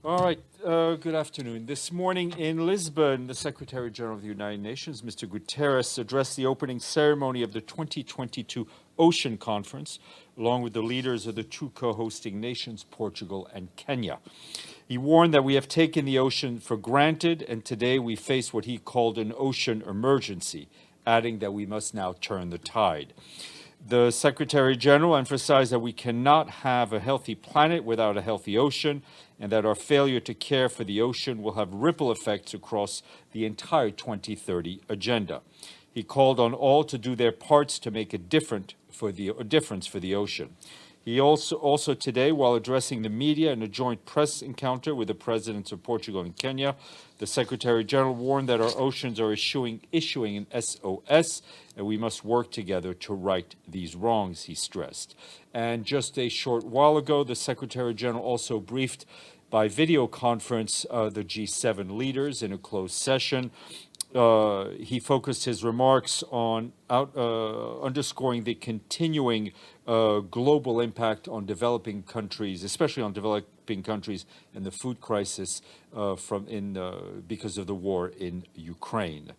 All right, good afternoon. This morning in Lisbon, the Secretary General of the United Nations, Mr. Guterres, addressed the opening ceremony of the 2022 Ocean Conference, along with the leaders of the two co-hosting nations, Portugal and Kenya. He warned that we have taken the ocean for granted, and today we face what he called an ocean emergency, adding that we must now turn the tide. The Secretary General emphasized that we cannot have a healthy planet without a healthy ocean, and that our failure to care for the ocean will have ripple effects across the entire 2030 agenda. He called on all to do their parts to make a difference for the ocean. He also today, while addressing the media in a joint press encounter with the presidents of Portugal and Kenya, the Secretary General warned that our oceans are issuing an SOS, and we must work together to right these wrongs, he stressed. And just a short while ago, the Secretary General also briefed by video conference the G7 leaders in a closed session. He focused his remarks on underscoring the continuing global impact on developing countries, especially on developing countries, and the food crisis because of the war in Ukraine.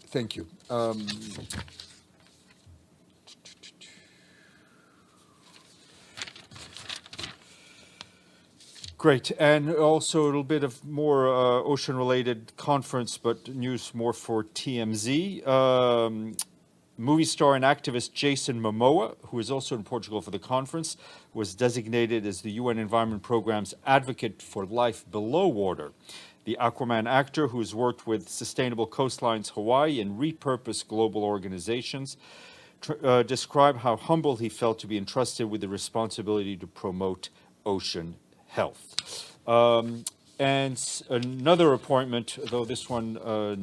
Thank you. Great, and also a little bit of more ocean-related conference, but news more for TMZ. Movie star and activist Jason Momoa, who is also in Portugal for the conference, was designated as the UN Environment Programme's advocate for life below water. The Aquaman actor, who has worked with Sustainable Coastlines Hawaii and repurposed global organizations, described how humbled he felt to be entrusted with the responsibility to promote ocean health. And another appointment, though this one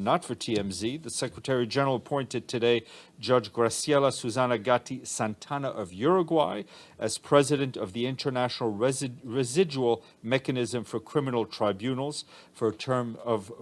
not for TMZ, the Secretary General appointed today Judge Graciela Susana Gatti Santana of Uruguay as president of the International Residual Mechanism for Criminal Tribunals for a term of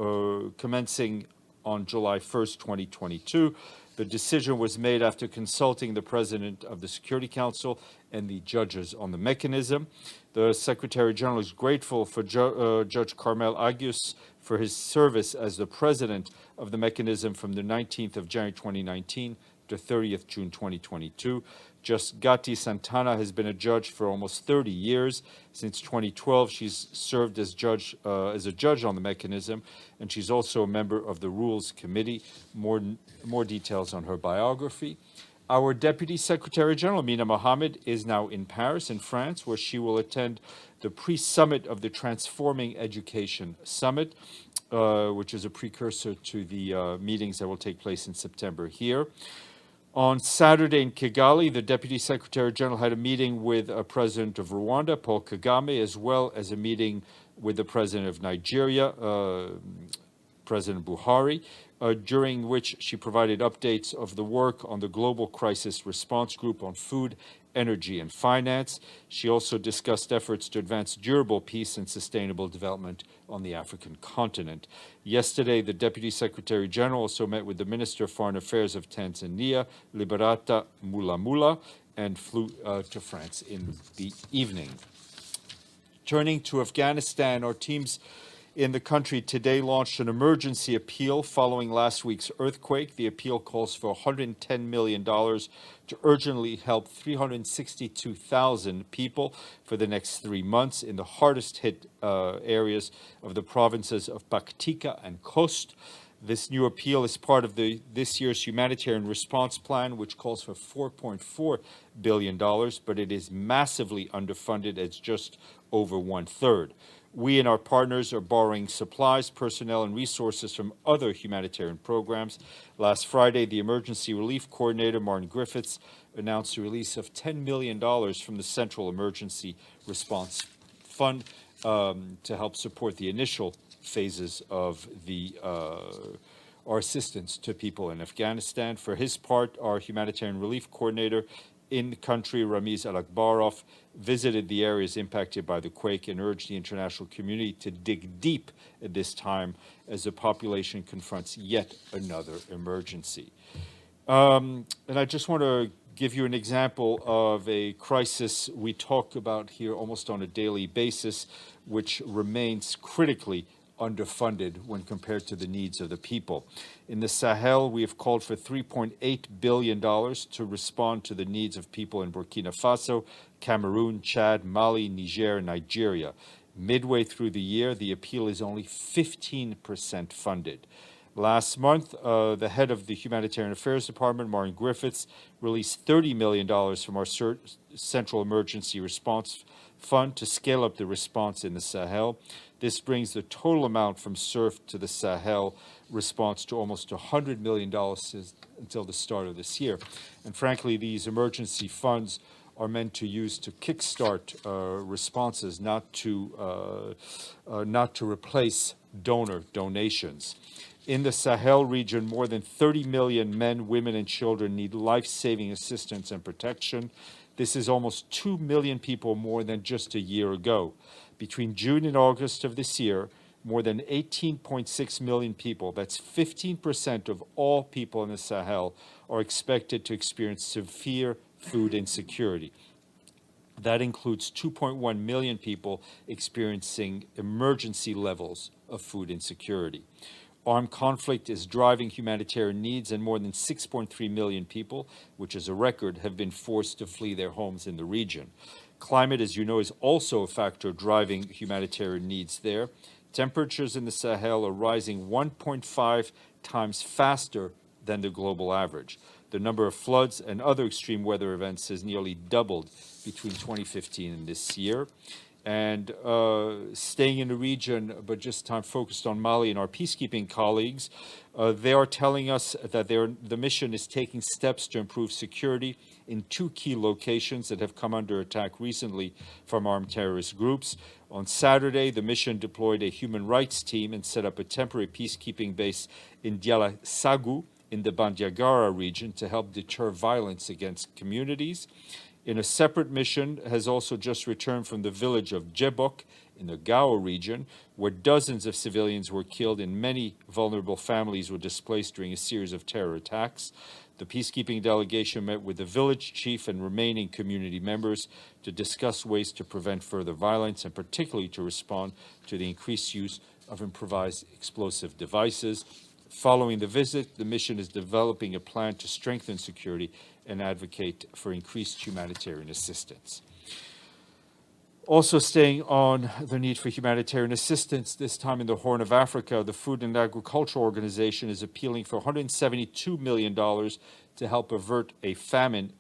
commencing on July 1st, 2022. The decision was made after consulting the president of the Security Council and the judges on the mechanism. The Secretary General is grateful for Judge Carmel Agius for his service as the president of the mechanism from the 19th of January 2019 to 30th June 2022. Just Gatti Santana has been a judge for almost 30 years. Since 2012, she's served as a judge on the mechanism, and she's also a member of the Rules Committee. More details on her biography. Our Deputy Secretary General, Mina Mohamed, is now in Paris, in France, where she will attend the pre-summit of the Transforming Education Summit, which is a precursor to the meetings that will take place in September here. On Saturday in Kigali, the Deputy Secretary General had a meeting with President of Rwanda, Paul Kagame, as well as a meeting with the President of Nigeria, President Buhari, during which she provided updates of the work on the Global Crisis Response Group on food, energy, and finance. She also discussed efforts to advance durable peace and sustainable development on the African continent. Yesterday, the Deputy Secretary General also met with the Minister of Foreign Affairs of Tanzania, Liberata Mulamula, and flew to France in the evening. Turning to Afghanistan, our teams in the country today launched an emergency appeal following last week's earthquake. The appeal calls for $110 million to urgently help 362,000 people for the next 3 months in the hardest hit areas of the provinces of Paktika and Khost. This new appeal is part of this year's humanitarian response plan, which calls for $4.4 billion, but it is massively underfunded at just over 1/3. We and our partners are borrowing supplies, personnel, and resources from other humanitarian programs. Last Friday, the Emergency Relief Coordinator, Martin Griffiths, announced the release of $10 million from the Central Emergency Response Fund to help support the initial phases of our assistance to people in Afghanistan. For his part, our Humanitarian Relief Coordinator in the country, Ramiz Al-Akbarov, visited the areas impacted by the quake and urged the international community to dig deep at this time as the population confronts yet another emergency. And I just want to give you an example of a crisis we talk about here almost on a daily basis, which remains critically underfunded when compared to the needs of the people. In the Sahel, we have called for $3.8 billion to respond to the needs of people in Burkina Faso, Cameroon, Chad, Mali, Niger, and Nigeria. Midway through the year, the appeal is only 15% funded. Last month, the head of the Humanitarian Affairs Department, Maureen Griffiths, released $30 million from our Central Emergency Response Fund to scale up the response in the Sahel. This brings the total amount from SURF to the Sahel response to almost $100 million until the start of this year. And frankly, these emergency funds are meant to use to kickstart responses, not to replace donations. In the Sahel region, more than 30 million men, women, and children need life-saving assistance and protection. This is almost 2 million people more than just a year ago. Between June and August of this year, more than 18.6 million people, that's 15% of all people in the Sahel, are expected to experience severe food insecurity. That includes 2.1 million people experiencing emergency levels of food insecurity. Armed conflict is driving humanitarian needs, and more than 6.3 million people, which is a record, have been forced to flee their homes in the region. Climate, as you know, is also a factor driving humanitarian needs there. Temperatures in the Sahel are rising 1.5 times faster than the global average. The number of floods and other extreme weather events has nearly doubled between 2015 and this year. And staying in the region, but just time focused on Mali and our peacekeeping colleagues, they are telling us that the mission is taking steps to improve security in 2 key locations that have come under attack recently from armed terrorist groups. On Saturday, the mission deployed a human rights team and set up a temporary peacekeeping base in Diala Sagou in the Bandiagara region to help deter violence against communities. In a separate mission, has also just returned from the village of Djebok in the Gao region, where dozens of civilians were killed and many vulnerable families were displaced during a series of terror attacks. The peacekeeping delegation met with the village chief and remaining community members to discuss ways to prevent further violence and particularly to respond to the increased use of improvised explosive devices. Following the visit, the mission is developing a plan to strengthen security and advocate for increased humanitarian assistance. Also staying on the need for humanitarian assistance, this time in the Horn of Africa, the Food and Agriculture Organization is appealing for $172 million to help avert a famine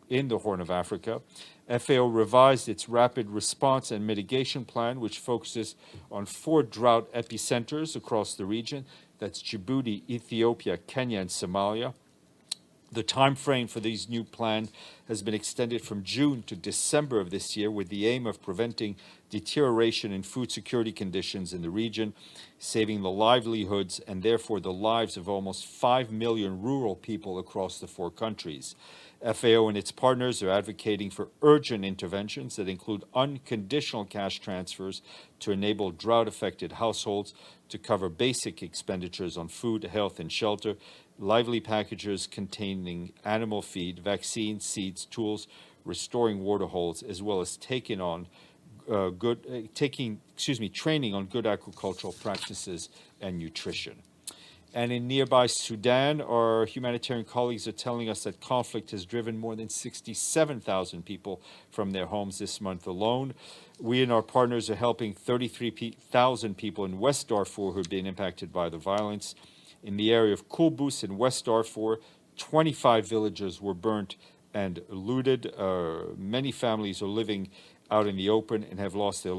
in the Horn of Africa. FAO revised its rapid response and mitigation plan, which focuses on 4 drought epicenters across the region. That's Djibouti, Ethiopia, Kenya, and Somalia. The time frame for these new plans has been extended from June to December of this year with the aim of preventing deterioration in food security conditions in the region, saving the livelihoods and therefore the lives of almost 5 million rural people across the 4 countries. FAO and its partners are advocating for urgent interventions that include unconditional cash transfers to enable drought-affected households to cover basic expenditures on food, health, and shelter, lively packages containing animal feed, vaccines, seeds, tools, restoring waterholes, as well as training on good agricultural practices and nutrition. And in nearby Sudan, our humanitarian colleagues are telling us that conflict has driven more than 67,000 people from their homes this month alone. We and our partners are helping 33,000 people in West Darfur who have been impacted by the violence. In the area of Kulbus in West Darfur, 25 villages were burnt and looted. Many families are living out in the open and have lost their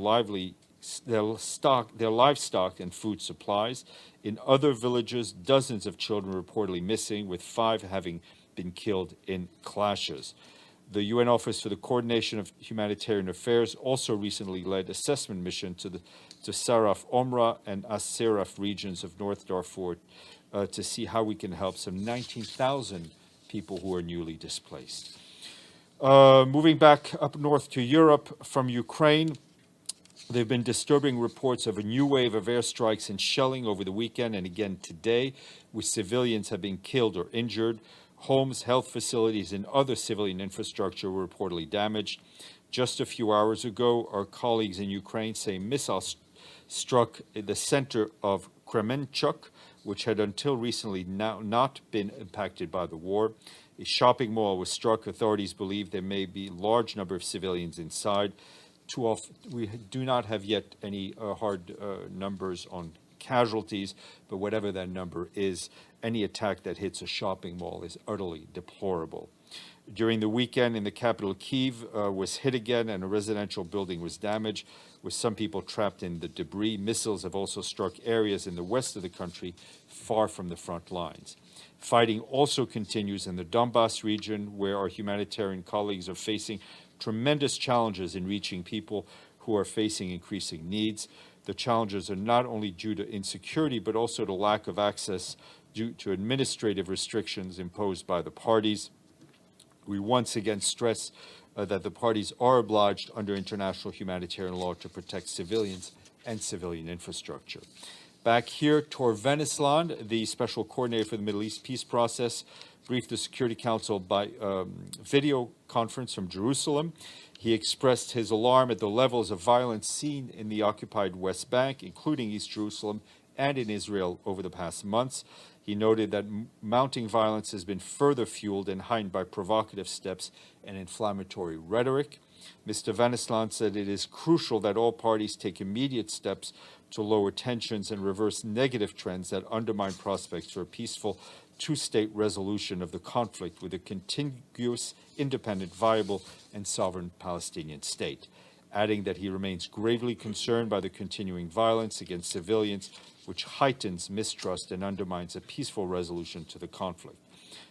livestock and food supplies. In other villages, dozens of children are reportedly missing, with 5 having been killed in clashes. The UN Office for the Coordination of Humanitarian Affairs also recently led assessment mission to Saraf Omra and As-Seraf regions of North Darfur to see how we can help some 19,000 people who are newly displaced. Moving back up north to Europe from Ukraine, there have been disturbing reports of a new wave of airstrikes and shelling over the weekend and again today, with civilians have been killed or injured. Homes, health facilities, and other civilian infrastructure were reportedly damaged. Just a few hours ago, our colleagues in Ukraine say missiles struck the center of Kremenchuk, which had until recently not been impacted by the war. A shopping mall was struck. Authorities believe there may be a large number of civilians inside. We do not have yet any hard numbers on casualties, but whatever that number is, any attack that hits a shopping mall is utterly deplorable. During the weekend in the capital, Kyiv was hit again and a residential building was damaged, with some people trapped in the debris. Missiles have also struck areas in the west of the country far from the front lines. Fighting also continues in the Donbass region, where our humanitarian colleagues are facing tremendous challenges in reaching people who are facing increasing needs. The challenges are not only due to insecurity, but also to lack of access due to administrative restrictions imposed by the parties. We once again stress that the parties are obliged under international humanitarian law to protect civilians and civilian infrastructure. Back here, Tor Venisland, the special coordinator for the Middle East peace process, briefed the Security Council by video conference from Jerusalem. He expressed his alarm at the levels of violence seen in the occupied West Bank, including East Jerusalem and in Israel over the past months. He noted that mounting violence has been further fueled and heightened by provocative steps and inflammatory rhetoric. Mr. Venisland said it is crucial that all parties take immediate steps to lower tensions and reverse negative trends that undermine prospects for a peaceful two-state resolution of the conflict with a contiguous, independent, viable, and sovereign Palestinian state, adding that he remains gravely concerned by the continuing violence against civilians, which heightens mistrust and undermines a peaceful resolution to the conflict.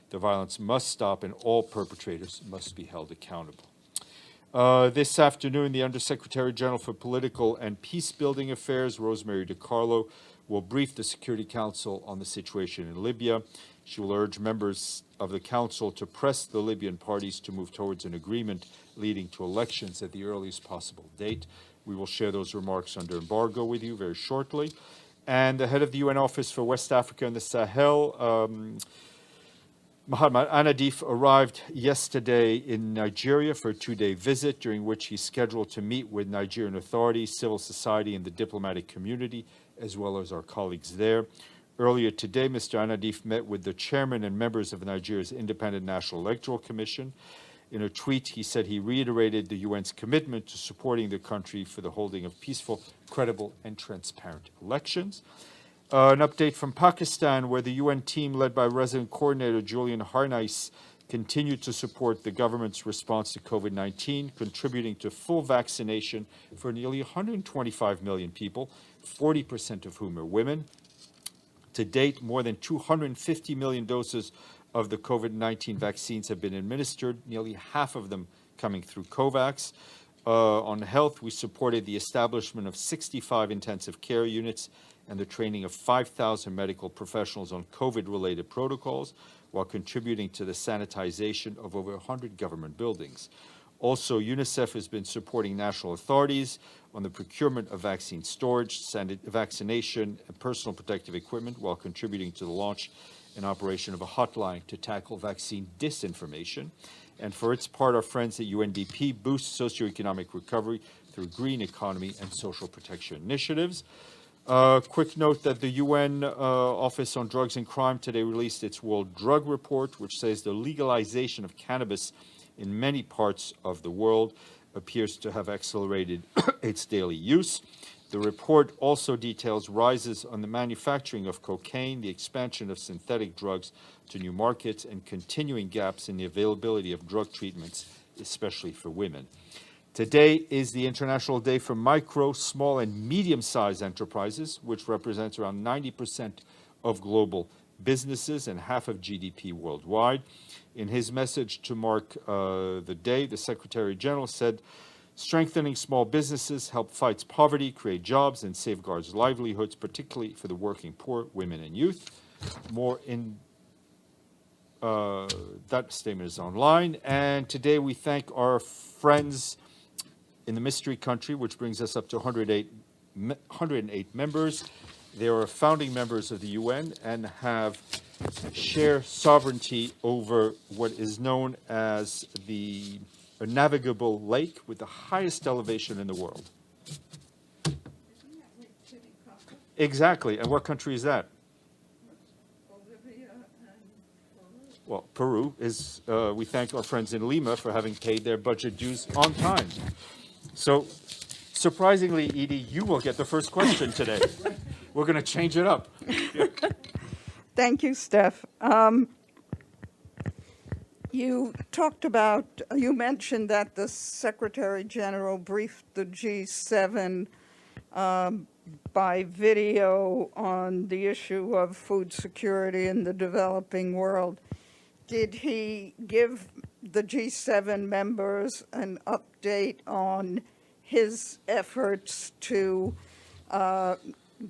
The violence must stop and all perpetrators must be held accountable. This afternoon, the Undersecretary General for Political and Peace-Building Affairs, Rosemary DiCarlo, will brief the Security Council on the situation in Libya. She will urge members of the Council to press the Libyan parties to move towards an agreement leading to elections at the earliest possible date. We will share those remarks under embargo with you very shortly. And the head of the UN Office for West Africa and the Sahel, Mohamed Anadif, arrived yesterday in Nigeria for a two-day visit, during which he's scheduled to meet with Nigerian authorities, civil society, and the diplomatic community, as well as our colleagues there. Earlier today, Mr. Anadif met with the chairman and members of Nigeria's Independent National Electoral Commission. In a tweet, he said he reiterated the UN's commitment to supporting the country for the holding of peaceful, credible, and transparent elections. An update from Pakistan, where the UN team led by Resident Coordinator Julian Harnais continued to support the government's response to COVID-19, contributing to full vaccination for nearly 125 million people, 40% of whom are women. To date, more than 250 million doses of the COVID-19 vaccines have been administered, nearly half of them coming through COVAX. On health, we supported the establishment of 65 intensive care units and the training of 5,000 medical professionals on COVID-related protocols, while contributing to the sanitization of over 100 government buildings. Also, UNICEF has been supporting national authorities on the procurement of vaccine storage, vaccination, and personal protective equipment, while contributing to the launch and operation of a hotline to tackle vaccine disinformation. And for its part, our friends at UNDP boost socioeconomic recovery through green economy and social protection initiatives. Quick note that the UN Office on Drugs and Crime today released its World Drug Report, which says the legalization of cannabis in many parts of the world appears to have accelerated its daily use. The report also details rises on the manufacturing of cocaine, the expansion of synthetic drugs to new markets, and continuing gaps in the availability of drug treatments, especially for women. Today is the International Day for Micro, Small, and Medium-Sized Enterprises, which represents around 90% of global businesses and half of GDP worldwide. In his message to mark the day, the Secretary General said, strengthening small businesses help fight poverty, create jobs, and safeguards livelihoods, particularly for the working poor, women, and youth. More in that statement is online. And today we thank our friends in the Mystery Country, which brings us up to 108 members. They are founding members of the UN and have share sovereignty over what is known as a navigable lake with the highest elevation in the world. Exactly. And what country is that? Well, Peru is, we thank our friends in Lima for having paid their budget dues on time. So, surprisingly, Edie, you will get the first question today. We're going to change it up. Thank you, Steph. You mentioned that the Secretary General briefed the G7 by video on the issue of food security in the developing world. Did he give the G7 members an update on his efforts to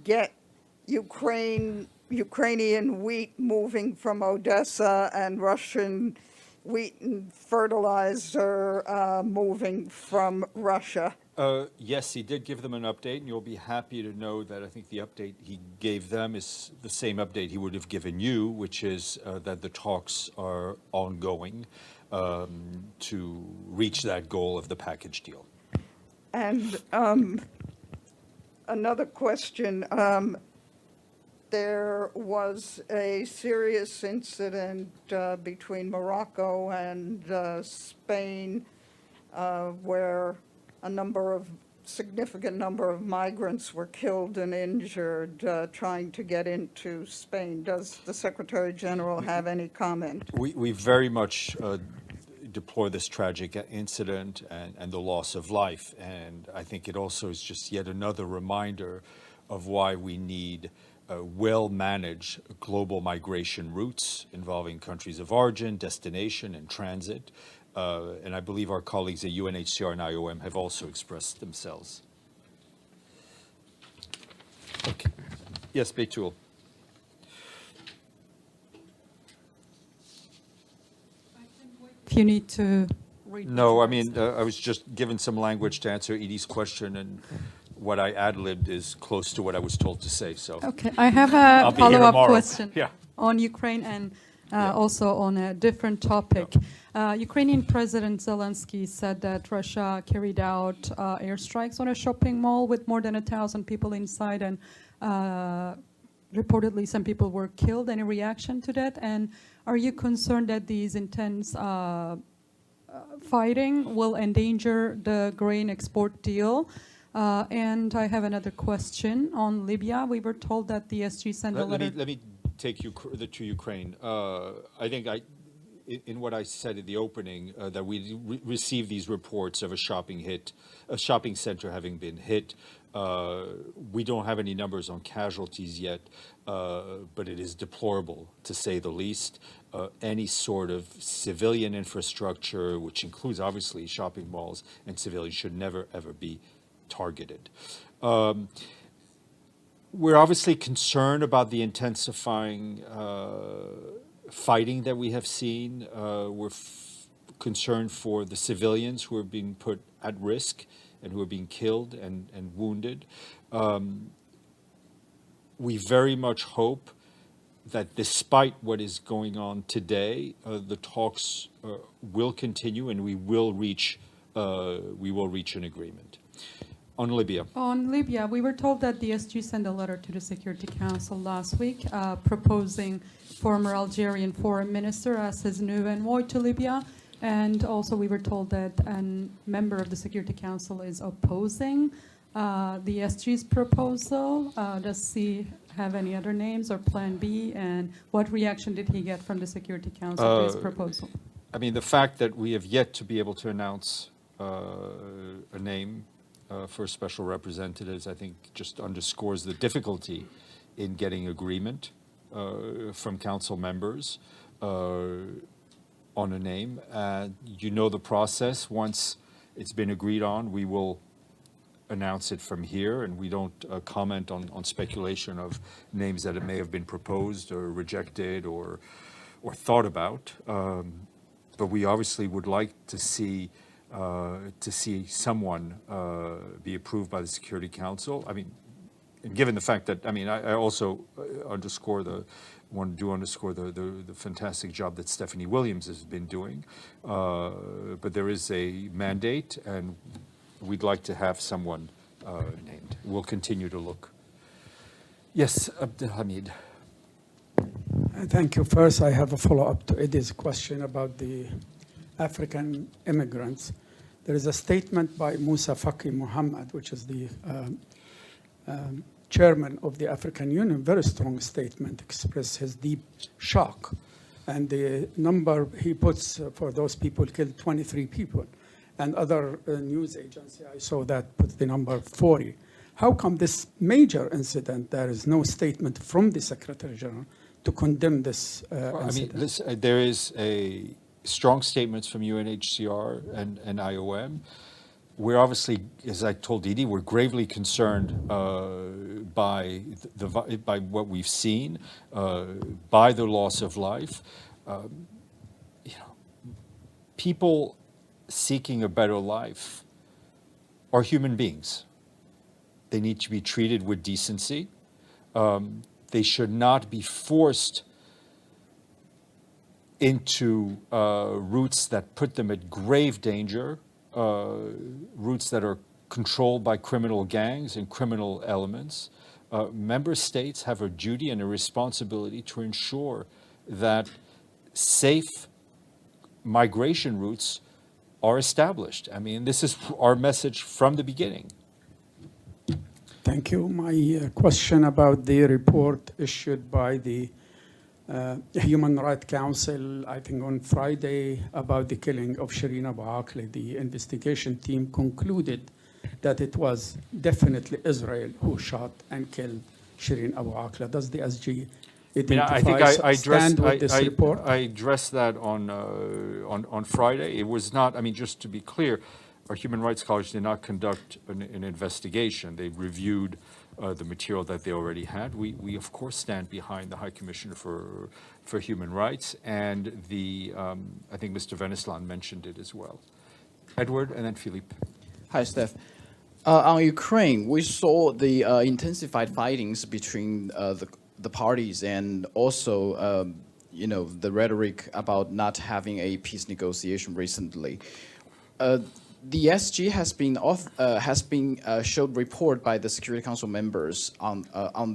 get Ukrainian wheat moving from Odessa and Russian wheat and fertilizer moving from Russia? Yes, he did give them an update, and you'll be happy to know that I think the update he gave them is the same update he would have given you, which is that the talks are ongoing to reach that goal of the package deal. And another question. There was a serious incident between Morocco and Spain where a significant number of migrants were killed and injured trying to get into Spain. Does the Secretary General have any comment? We very much deplore this tragic incident and the loss of life. And I think it also is just yet another reminder of why we need well-managed global migration routes involving countries of origin, destination, and transit. And I believe our colleagues at UNHCR and IOM have also expressed themselves. Okay. Yes, Betul. If you need to read. No, I mean, I was just given some language to answer Edie's question, and what I ad-libbed is close to what I was told to say, so. Okay, I have I'll a be here follow-up tomorrow. question Yeah. on Ukraine and also on a different topic. Ukrainian President Zelensky said that Russia carried out airstrikes on a shopping mall with more than 1,000 people inside, and reportedly some people were killed. Any reaction to that? And are you concerned that these intense fighting will endanger the grain export deal? And I have another question on Libya. We were told that the SG sent a letter. Let me take you to Ukraine. I think in what I said at the opening, that we received these reports of a shopping center having been hit. We don't have any numbers on casualties yet, but it is deplorable, to say the least. Any sort of civilian infrastructure, which includes obviously shopping malls and civilians, should never, ever be targeted. We're obviously concerned about the intensifying fighting that we have seen. We're concerned for the civilians who are being put at risk and who are being killed and wounded. We very much hope that despite what is going on today, the talks will continue and we will reach an agreement. On Libya. On Libya, we were told that the SG sent a letter to the Security Council last week proposing former Algerian foreign minister as his new envoy to Libya. And also we were told that a member of the Security Council is opposing the SG's proposal. Does he have any other names or plan B? And what reaction did he get from the Security Council to his proposal? I mean, the fact that we have yet to be able to announce a name for special representatives, I think just underscores the difficulty in getting agreement from council members on a name. You know the process. Once it's been agreed on, we will announce it from here, and we don't comment on speculation of names that it may have been proposed or rejected or thought about. But we obviously would like to see someone be approved by the Security Council. I mean, and given the fact that, I mean, I also underscore the fantastic job that Stephanie Williams has been doing. But there is a mandate, and we'd like to have someone named. We'll continue to look. Yes, Abdelhamid. Thank you. First, I have a follow-up to Eddie's question about the African immigrants. There is a statement by Musa Faki Muhammad, which is the chairman of the African Union, very strong statement, expressed his deep shock. And the number he puts for those people killed 23 people. And other news agency, I saw that put the number 40. How come this major incident, there is no statement from the Secretary General to condemn this incident? I mean, there is a strong statements from UNHCR and IOM. We're obviously, as I told Didi, we're gravely concerned by what we've seen, by the loss of life. People seeking a better life are human beings. They need to be treated with decency. They should not be forced into routes that put them at grave danger, routes that are controlled by criminal gangs and criminal elements. Member states have a duty and a responsibility to ensure that safe migration routes are established. I mean, this is our message from the beginning. Thank you. My question about the report issued by the Human Rights Council, I think on Friday, about the killing of Shireen Abu Akleh. The investigation team concluded that it was definitely Israel who shot and killed Shireen Abu Akleh. Does the SG stand with this report? I addressed that on Friday. It was not, I mean, just to be clear, our Human Rights College did not conduct an investigation. They reviewed the material that they already had. We of course stand behind the High Commissioner for Human Rights, and I think Mr. Venislan mentioned it as well. Edward, and then Philippe. Hi, Steph. On Ukraine, we saw the intensified fightings between the parties, and also, the rhetoric about not having a peace negotiation recently. The SG has been showed report by the Security Council members on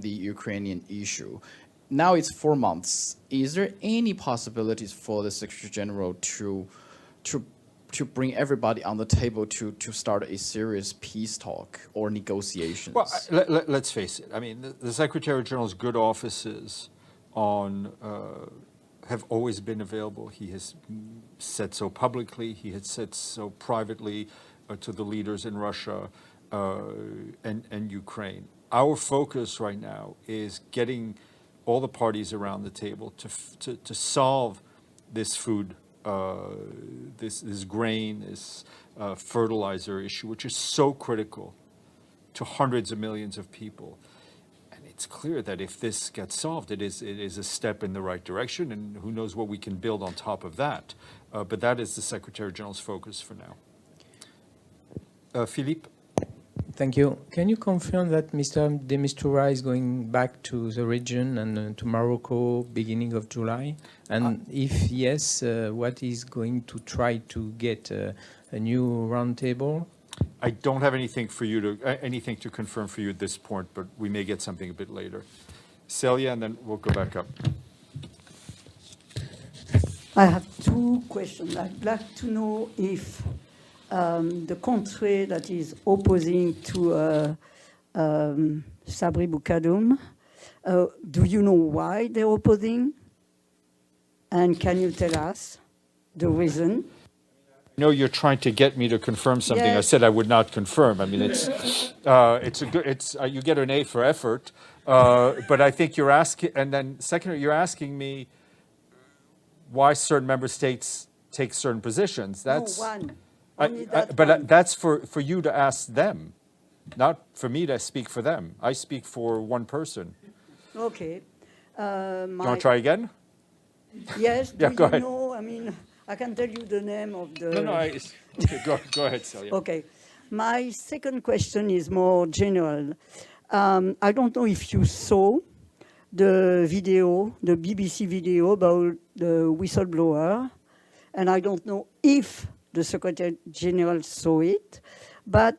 the Ukrainian issue. Now it's 4 months. Is there any possibilities for the Secretary General to bring everybody on the table to start a serious peace talk or negotiations? Well, let's face it. I mean, the Secretary General's good offices have always been available. He has said so publicly. He has said so privately to the leaders in Russia and Ukraine. Our focus right now is getting all the parties around the table to solve this food, this grain, this fertilizer issue, which is so critical to hundreds of millions of people. It's clear that if this gets solved, it is a step in the right direction, and who knows what we can build on top of that. But that is the Secretary General's focus for now. Philippe? Thank you. Can you confirm that Mr. de Mistura is going back to the region and to Morocco beginning of July? And if yes, what is going to try to get a new roundtable? I don't have anything to confirm for you at this point, but we may get something a bit later. Celia, and then we'll go back up. I have two questions. I'd like to know if the country that is opposing to Sabri Boukadoum, do you know why they're opposing? And can you tell us the reason? No, you're trying to get me to confirm something. Yes. I said I would not confirm. I mean, you get an A for effort, but I think you're asking, and then secondly, you're asking me why certain member states take certain positions. That's one. That's for you to ask them, not for me to speak for them. I speak for one person. Okay. You want to try again? Yes. Yeah, go ahead. Know, I mean, I can tell you the name of the... No, okay, go ahead, Celia. Okay. My second question is more general. I don't know if you saw the video, the BBC video about the whistleblower, and I don't know if the Secretary General saw it, but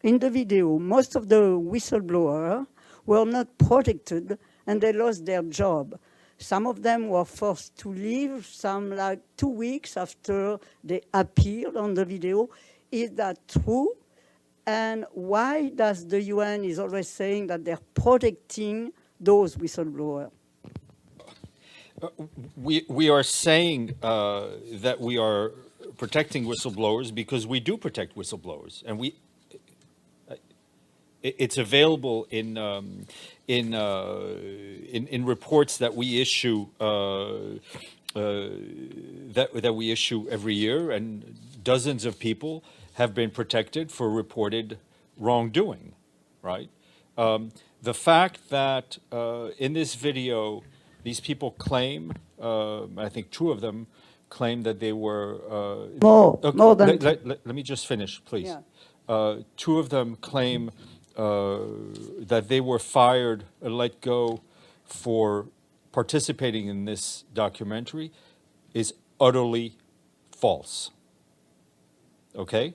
in the video, most of the whistleblowers were not protected and they lost their job. Some of them were forced to leave, some like 2 weeks after they appeared on the video. Is that true? And why does the UN is always saying that they're protecting those whistleblowers? We are saying that we are protecting whistleblowers because we do protect whistleblowers, and it's available in reports that we issue that we issue every year, and dozens of people have been protected for reported wrongdoing, right? The fact that in this video, these people claim, I think 2 of them claim that they were... More than... Let me just finish, please. Yeah. 2 of them claim that they were fired or let go for participating in this documentary is utterly false. Okay?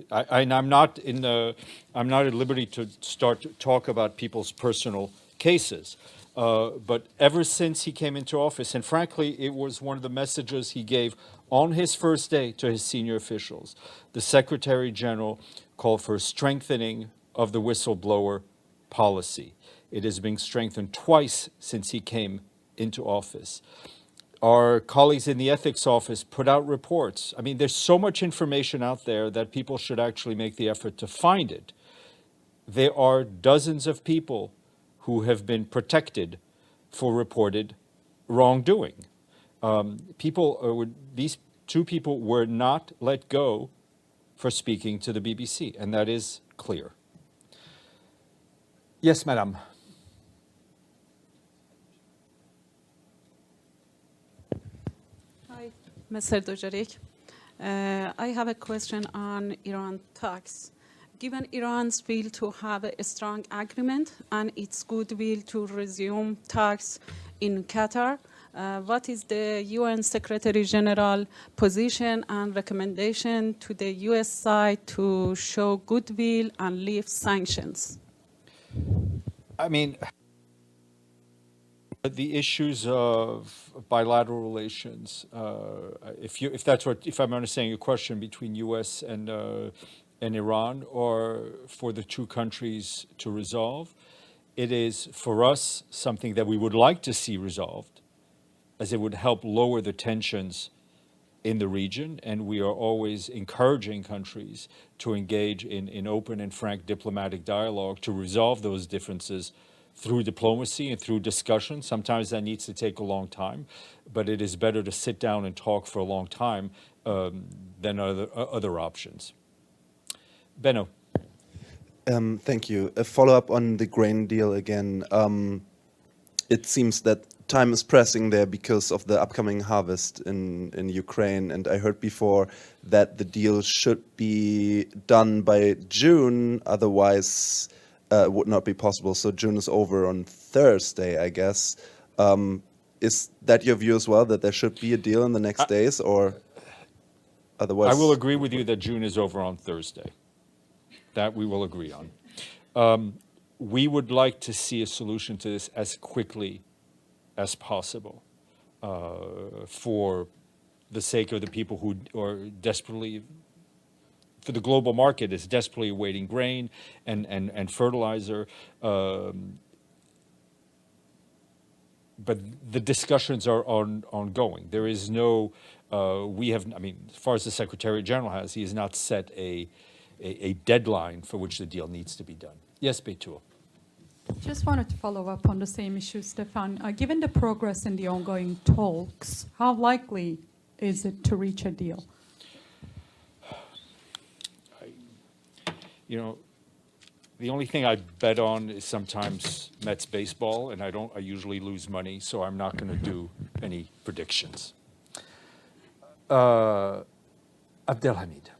I'm not at liberty to start to talk about people's personal cases. But ever since he came into office, and frankly, it was one of the messages he gave on his first day to his senior officials, the Secretary General called for strengthening of the whistleblower policy. It has been strengthened twice since he came into office. Our colleagues in the ethics office put out reports. I mean, there's so much information out there that people should actually make the effort to find it. There are dozens of people who have been protected for reported wrongdoing. These 2 people were not let go for speaking to the BBC, and that is clear. Yes, madam. Hi, Mr. Dujarric. I have a question on Iran talks. Given Iran's will to have a strong agreement and its goodwill to resume talks in Qatar, what is the UN Secretary General position and recommendation to the US side to show goodwill and lift sanctions? I mean, the issues of bilateral relations, if I'm understanding your question, between U.S. and Iran, or for the 2 countries to resolve, it is for us something that we would like to see resolved, as it would help lower the tensions in the region, and we are always encouraging countries to engage in open and frank diplomatic dialogue to resolve those differences through diplomacy and through discussion. Sometimes that needs to take a long time, but it is better to sit down and talk for a long time than other options. Benno. Thank you. A follow-up on the grain deal again. It seems that time is pressing there because of the upcoming harvest in Ukraine, and I heard before that the deal should be done by June, otherwise it would not be possible. So June is over on Thursday, I guess. Is that your view as well, that there should be a deal in the next days, or otherwise? I will agree with you that June is over on Thursday. That we will agree on. We would like to see a solution to this as quickly as possible for the sake of the people who are desperately, for the global market is desperately awaiting grain and fertilizer. But the discussions are ongoing. There is no, as far as the Secretary General has, he has not set a deadline for which the deal needs to be done. Yes, Betul. Just wanted to follow up on the same issue, Stéphane. Given the progress in the ongoing talks, how likely is it to reach a deal? The only thing I bet on is sometimes Mets baseball, and I usually lose money, so I'm not going to do any predictions. Abdelhamid.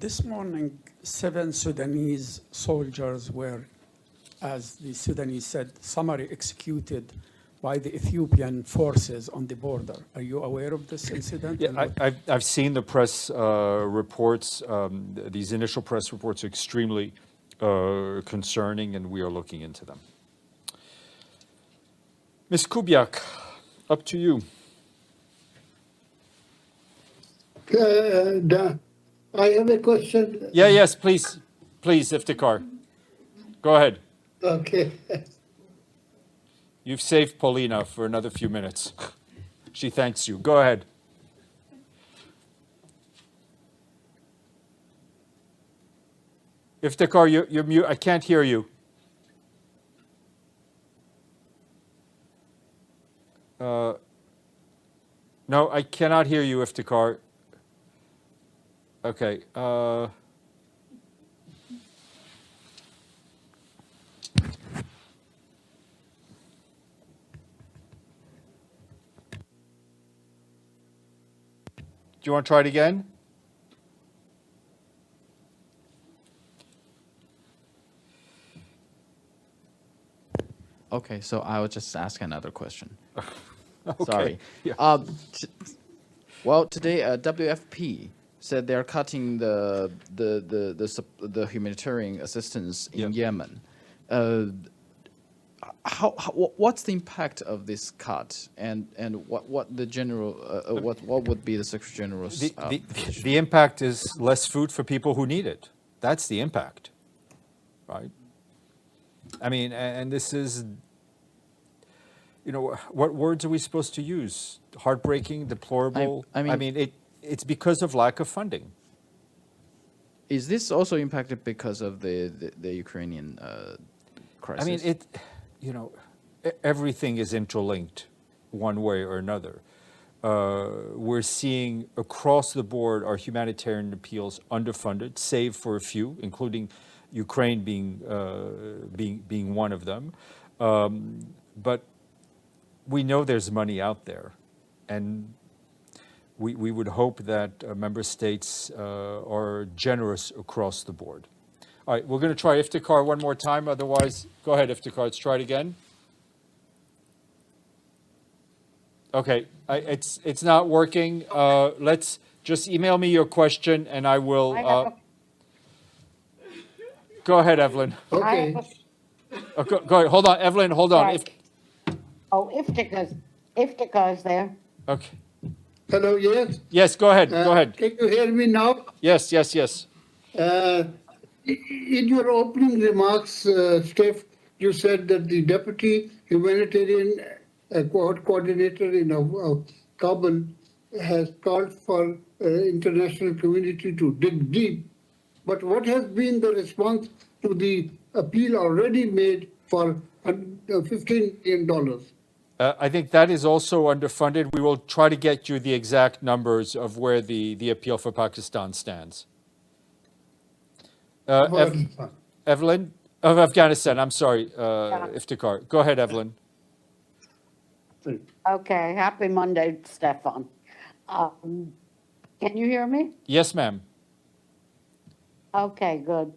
This morning, 7 Sudanese soldiers were, as the Sudanese said, summarily executed by the Ethiopian forces on the border. Are you aware of this incident? Yeah, I've seen the press reports. These initial press reports are extremely concerning, and we are looking into them. Ms. Kubiak, up to you. I have a question. Yes, please, Iftikhar. Go ahead. Okay. You've saved Paulina for another few minutes. She thanks you. Go ahead. Iftikhar, you're mute. I can't hear you. No, I cannot hear you, Iftikhar. Okay. Do you want to try it again? Okay, so I will just ask another question. Okay. Sorry. Yeah. Well, today WFP said they're cutting the humanitarian assistance in Yemen. What's the impact of this cut, and what the general what would be the Secretary General's The impact is less food for people who need it. That's the impact, right? I mean, and this is, you know, what words are we supposed to use? Heartbreaking, deplorable. I mean, it's because of lack of funding. Is this also impacted because of the Ukrainian crisis? I mean, you know, everything is interlinked one way or another. We're seeing across the board our humanitarian appeals underfunded, save for a few, including Ukraine being one of them. But we know there's money out there, and we would hope that member states are generous across the board. All right, we're going to try Iftikhar one more time. Otherwise, go ahead, Iftikhar. Let's try it again. Okay, it's not working. Let's just email me your question, and I will. Go ahead, Evelyn. Okay. Go ahead. Hold on, Evelyn. Hold on. Right. Iftikhar's there. Okay. Hello, yes? Yes, go ahead. Go ahead. Can you hear me now? Yes. In your opening remarks, Steph, you said that the Deputy Humanitarian Coordinator in Kabul has called for international community to dig deep. But what has been the response to the appeal already made for $15 million? I think that is also underfunded. We will try to get you the exact numbers of where the appeal for Pakistan stands. Evelyn? Of Afghanistan, I'm sorry, Iftikhar. Go ahead, Evelyn. Okay, happy Monday, Stéphane. Can you hear me? Yes, ma'am. Okay, good.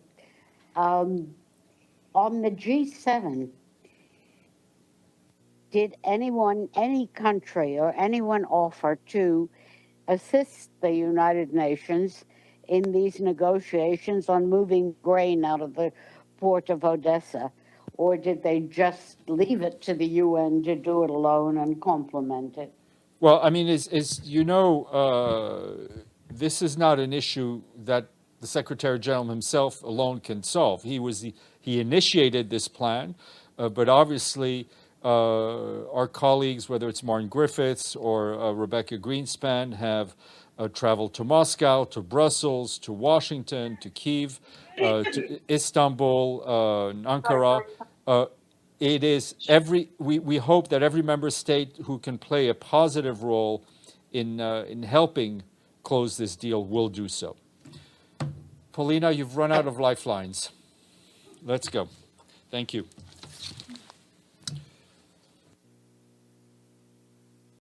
On the G7, did any country or anyone offer to assist the United Nations in these negotiations on moving grain out of the port of Odessa? Or did they just leave it to the UN to do it alone and complement it? Well, I mean, as you know, this is not an issue that the Secretary General himself alone can solve. He initiated this plan, but obviously our colleagues, whether it's Martin Griffiths or Rebecca Greenspan, have traveled to Moscow, to Brussels, to Washington, to Kyiv, to Istanbul, Ankara. It is we hope that every member state who can play a positive role in helping close this deal will do so. Paulina, you've run out of lifelines. Let's go. Thank you.